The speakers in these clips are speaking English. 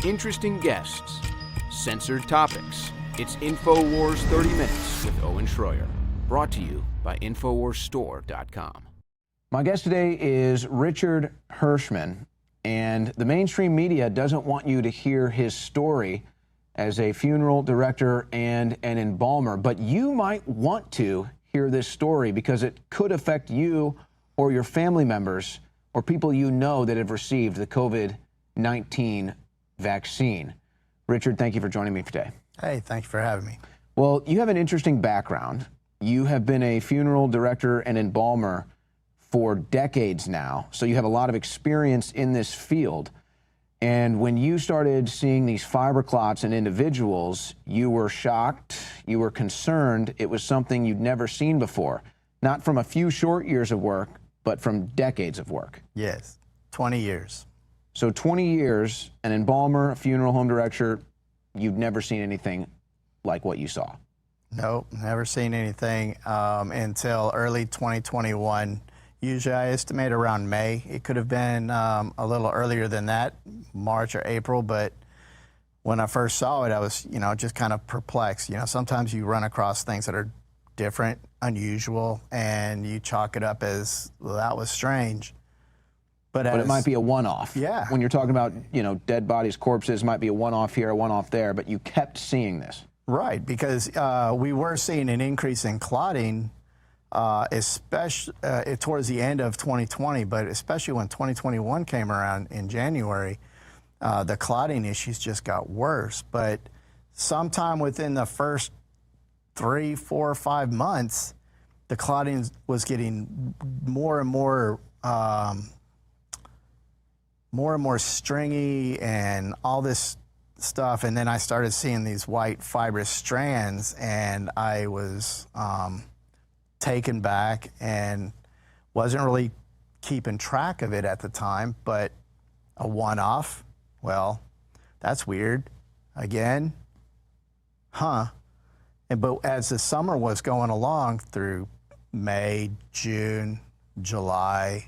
Interesting guests, censored topics. It's InfoWars 30 Minutes with Owen Schroyer. Brought to you by InfoWarsStore.com. My guest today is Richard Hirschman, and the mainstream media doesn't want you to hear his story as a funeral director and an embalmer, but you might want to hear this story because it could affect you or your family members or people you know that have received the COVID-19 vaccine. Richard, thank you for joining me today. Hey, thank you for having me. Well, you have an interesting background. You have been a funeral director and embalmer for decades now, so you have a lot of experience in this field. And when you started seeing these fiber clots in individuals, you were shocked, you were concerned. It was something you'd never seen before, not from a few short years of work, but from decades of work. Yes, 20 years. So 20 years, an embalmer, a funeral home director, you've never seen anything like what you saw? Nope, never seen anything until early 2021. Usually I estimate around May. It could have been a little earlier than that, March or April, but when I first saw it, I was, just kind of perplexed. Sometimes you run across things that are different, unusual, and you chalk it up as, well, that was strange. But it might be a one-off. Yeah. When you're talking about, dead bodies, corpses, might be a one-off here, a one-off there, but you kept seeing this. Right, because we were seeing an increase in clotting, especially towards the end of 2020, but especially when 2021 came around in January, the clotting issues just got worse. But sometime within the first 3, 4, 5 months, the clotting was getting more and more stringy and all this stuff, and then I started seeing these white fibrous strands, and I was taken back and wasn't really keeping track of it at the time. But a one-off, well, that's weird. Again, but as the summer was going along through May, June, July,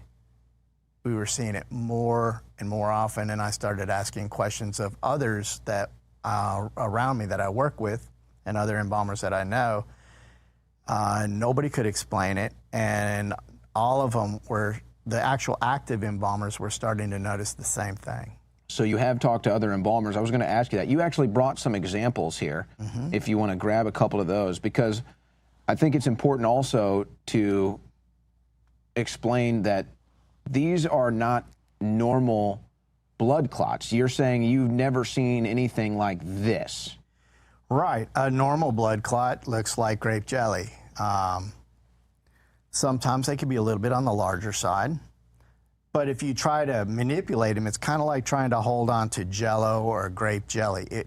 we were seeing it more and more often, and I started asking questions of others that around me that I work with and other embalmers that I know. Nobody could explain it, and all of them were, the actual active embalmers were starting to notice the same thing. So you have talked to other embalmers. I was going to ask you that. You actually brought some examples here, if you want to grab a couple of those, because I think it's important also to explain that these are not normal blood clots. You're saying you've never seen anything like this. Right. A normal blood clot looks like grape jelly. Sometimes they can be a little bit on the larger side, but if you try to manipulate them, it's kind of like trying to hold on to Jell-O or grape jelly. It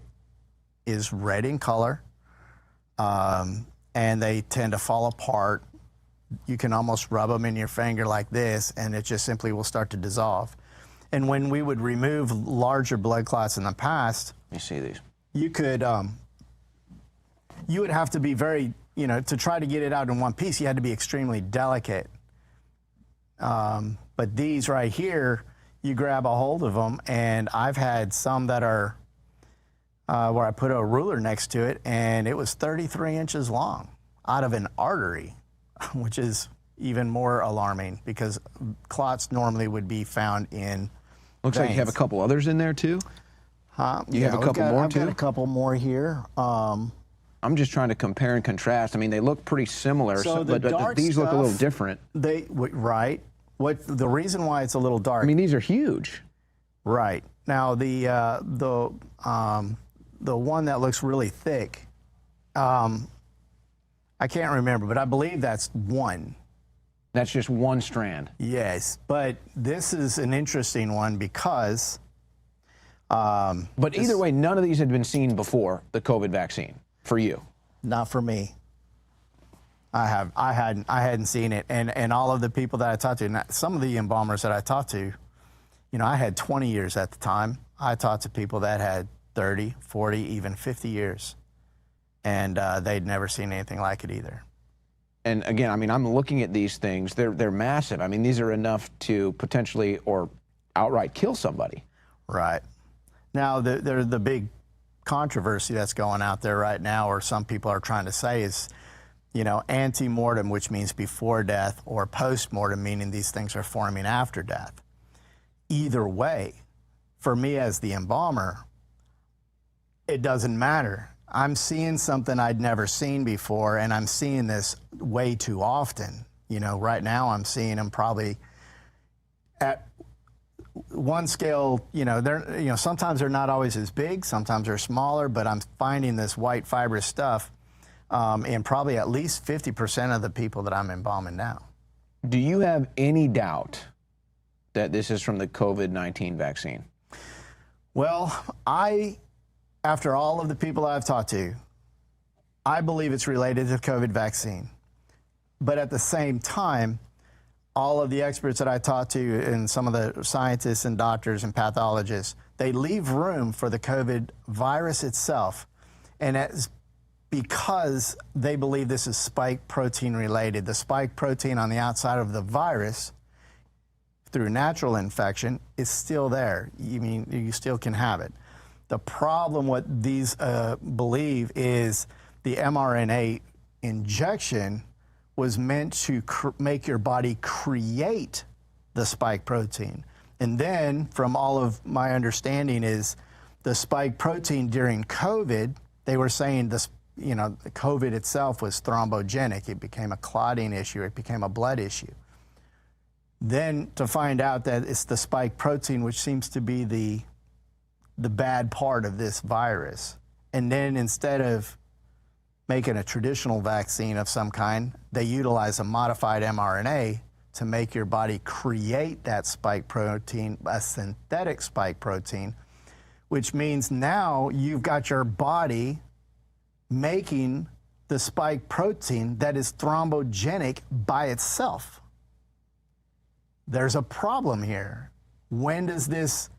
is red in color, and they tend to fall apart. You can almost rub them in your finger like this, and it just simply will start to dissolve. And when we would remove larger blood clots in the past, you see these. You could, you would have to be very, to try to get it out in one piece, you had to be extremely delicate. But these right here, you grab a hold of them, and I've had some that are where I put a ruler next to it, and it was 33 inches long out of an artery, which is even more alarming because clots normally would be found in Looks veins. like you have a couple others in there too? You have a couple more too? I've got a couple more here. I'm just trying to compare and contrast. I mean, they look pretty similar, but these look a little different. Right. The reason why it's a little dark. I mean, these are huge. Right. Now, the one that looks really thick, I can't remember, but I believe that's one. That's just one strand. Yes, but this is an interesting one because... but either way, none of these had been seen before the COVID vaccine, for you. Not for me. I hadn't seen it, and all of the people that I talked to, some of the embalmers that I talked to, I had 20 years at the time. I talked to people that had 30, 40, even 50 years, and they'd never seen anything like it either. And again, I mean, I'm looking at these things. They're massive. I mean, these are enough to potentially or outright kill somebody. Right. Now, the big controversy that's going out there right now, or some people are trying to say, is, you know, ante-mortem, which means before death, or post-mortem, meaning these things are forming after death. Either way, for me as the embalmer, it doesn't matter. I'm seeing something I'd never seen before, and I'm seeing this way too often. You know, right now I'm seeing them probably at one scale. You know, sometimes they're not always as big, sometimes they're smaller, but I'm finding this white fibrous stuff in probably at least 50% of the people that I'm embalming now. Do you have any doubt that this is from the COVID-19 vaccine? Well, after all of the people I've talked to, I believe it's related to the COVID vaccine. But at the same time, all of the experts that I talked to and some of the scientists and doctors and pathologists, they leave room for the COVID virus itself. And it's because they believe this is spike protein related. The spike protein on the outside of the virus through natural infection is still there. You still can have it. The problem what these believe is the mRNA injection was meant to make your body create the spike protein. And then, from all of my understanding, is the spike protein during COVID, they were saying this, you know, COVID itself was thrombogenic. It became a clotting issue. It became a blood issue. Then to find out that it's the spike protein, which seems to be the bad part of this virus. And then instead of making a traditional vaccine of some kind, they utilize a modified mRNA to make your body create that spike protein, a synthetic spike protein, which means now you've got your body making the spike protein that is thrombogenic by itself. There's a problem here. When does this,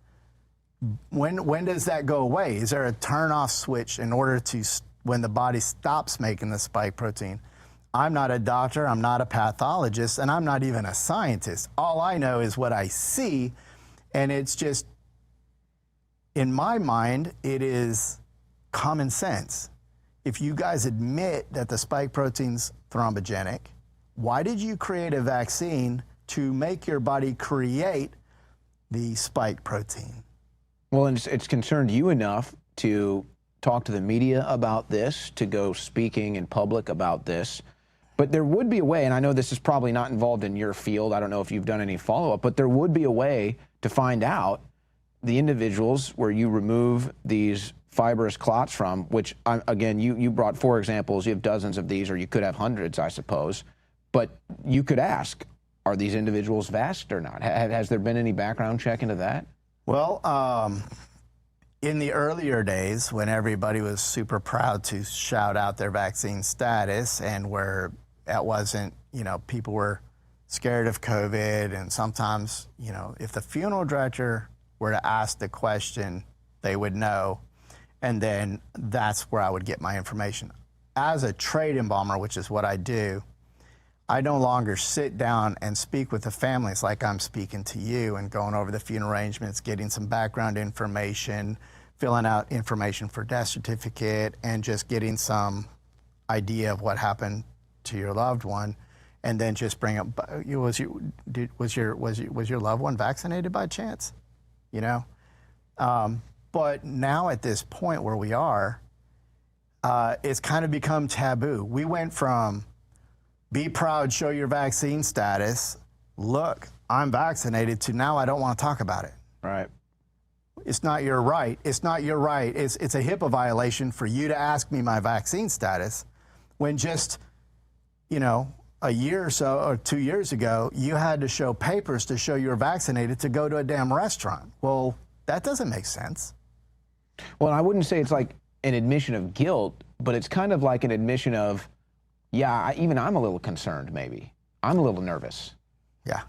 when does that go away? Is there a turn-off switch in order to, when the body stops making the spike protein? I'm not a doctor, I'm not a pathologist, and I'm not even a scientist. All I know is what I see, and it's just, in my mind, it is common sense. If you guys admit that the spike protein's thrombogenic, why did you create a vaccine to make your body create the spike protein? Well, and it's concerned you enough to talk to the media about this, to go speaking in public about this. But there would be a way, and I know this is probably not involved in your field, I don't know if you've done any follow-up, but there would be a way to find out the individuals where you remove these fibrous clots from, which, again, you brought 4 examples, you have dozens of these, or you could have hundreds, I suppose. But you could ask, are these individuals vaxxed or not? Has there been any background check into that? Well, in the earlier days, when everybody was super proud to shout out their vaccine status, and where it wasn't, you know, people were scared of COVID, and sometimes, you know, if the funeral director were to ask the question, they would know, and then that's where I would get my information. As a trade embalmer, which is what I do, I no longer sit down and speak with the families like I'm speaking to you and going over the funeral arrangements, getting some background information, filling out information for death certificate, and just getting some idea of what happened to your loved one, and then just bring up, was your loved one vaccinated by chance? You know, but now at this point where we are, it's kind of become taboo. We went from be proud, show your vaccine status, look, I'm vaccinated, to now I don't want to talk about it. Right. It's not your right. It's not your right. It's a HIPAA violation for you to ask me my vaccine status, when just, you know, a year or so, or 2 years ago, you had to show papers to show you were vaccinated to go to a damn restaurant. Well, that doesn't make sense. Well, I wouldn't say it's like an admission of guilt, but it's kind of like an admission of, yeah, even I'm a little concerned, maybe. I'm a little nervous. Yeah.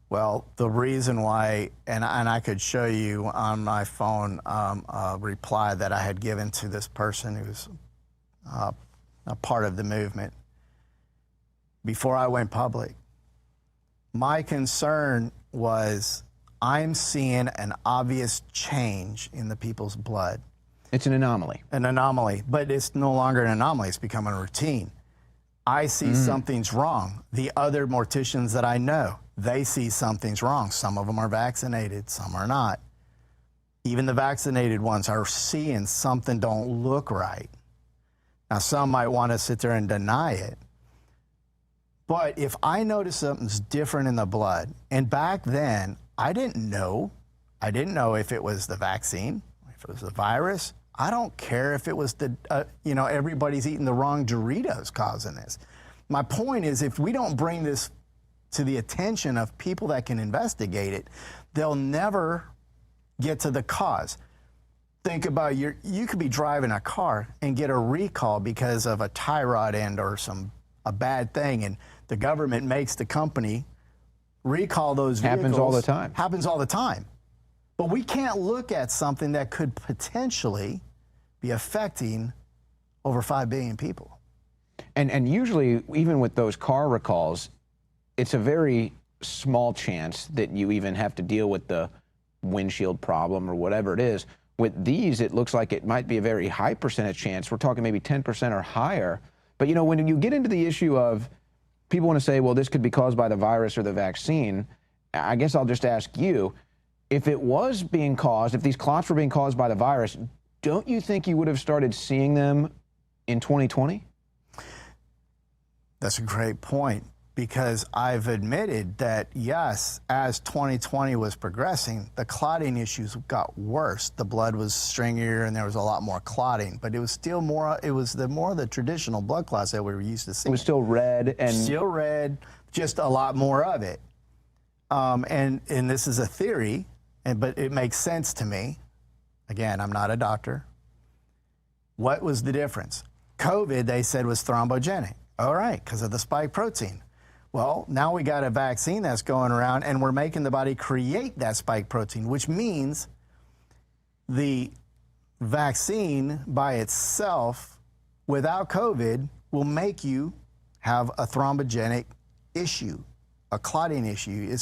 Well, the reason why, and I could show you on my phone a reply that I had given to this person who's a part of the movement before I went public. My concern was, I'm seeing an obvious change in the people's blood. It's an anomaly. An anomaly, but it's no longer an anomaly. It's becoming a routine. I see something's wrong. The other morticians that I know, they see something's wrong. Some of them are vaccinated, some are not. Even the vaccinated ones are seeing something don't look right. Now, some might want to sit there and deny it. But if I notice something's different in the blood, and back then, I didn't know if it was the vaccine, if it was the virus. I don't care if it was the, everybody's eating the wrong Doritos causing this. My point is, if we don't bring this to the attention of people that can investigate it, they'll never get to the cause. Think about you could be driving a car and get a recall because of a tie rod end or a bad thing, and the government makes the company recall those vehicles. Happens all the time. Happens all the time. But we can't look at something that could potentially be affecting over 5 billion people. And usually, even with those car recalls, it's a very small chance that you even have to deal with the windshield problem or whatever it is. With these, it looks like it might be a very high percentage chance. We're talking maybe 10% or higher. But when you get into the issue of people want to say, well, this could be caused by the virus or the vaccine, I guess I'll just ask you, if it was being caused, if these clots were being caused by the virus, don't you think you would have started seeing them in 2020? That's a great point, because I've admitted that, yes, as 2020 was progressing, the clotting issues got worse. The blood was stringier and there was a lot more clotting, but it was still more, it was more the traditional blood clots that we were used to seeing. It was still red and... Still red, just a lot more of it. And this is a theory, but it makes sense to me. Again, I'm not a doctor. What was the difference? COVID, they said, was thrombogenic. All right, because of the spike protein. Well, now we got a vaccine that's going around, and we're making the body create that spike protein, which means the vaccine by itself, without COVID, will make you have a thrombogenic issue, a clotting issue.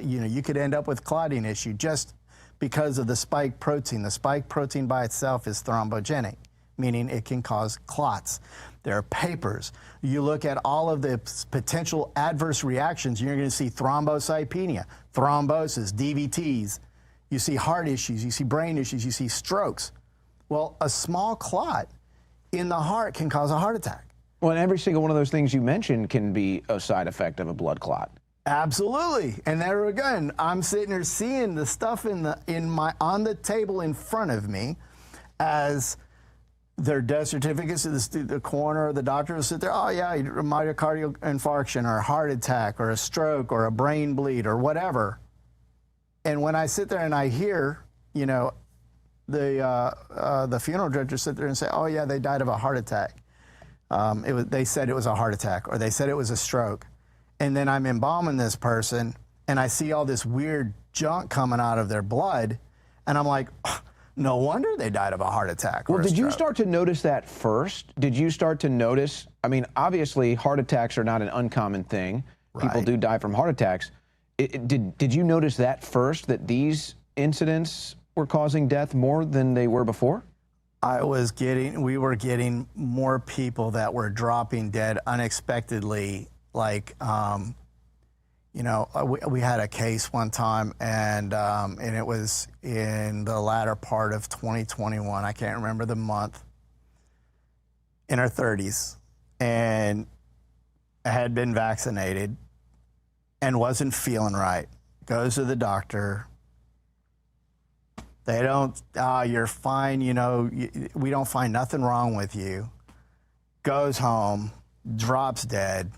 You could end up with clotting issue just because of the spike protein. The spike protein by itself is thrombogenic, meaning it can cause clots. There are papers. You look at all of the potential adverse reactions, you're going to see thrombocytopenia, thrombosis, DVTs. You see heart issues, you see brain issues, you see strokes. Well, a small clot in the heart can cause a heart attack. Well, and every single one of those things you mentioned can be a side effect of a blood clot. Absolutely. And there again, I'm sitting here seeing the stuff on the table in front of me as their death certificates, the coroner or the doctor will sit there, oh yeah, a myocardial infarction or a heart attack or a stroke or a brain bleed or whatever. And when I sit there and I hear, the funeral director sit there and say, oh yeah, they died of a heart attack. They said it was a heart attack, or they said it was a stroke. And then I'm embalming this person and I see all this weird junk coming out of their blood, and I'm like, no wonder they died of a heart attack. Well, did you start to notice that first? Did you start to notice, I mean, obviously heart attacks are not an uncommon thing. Right. People do die from heart attacks. Did you notice that first, that these incidents were causing death more than they were before? We were getting more people that were dropping dead unexpectedly. Like, we had a case one time, and it was in the latter part of 2021. I can't remember the month. In her 30s, and had been vaccinated and wasn't feeling right. Goes to the doctor. They don't, you're fine, we don't find nothing wrong with you. Goes home, drops dead.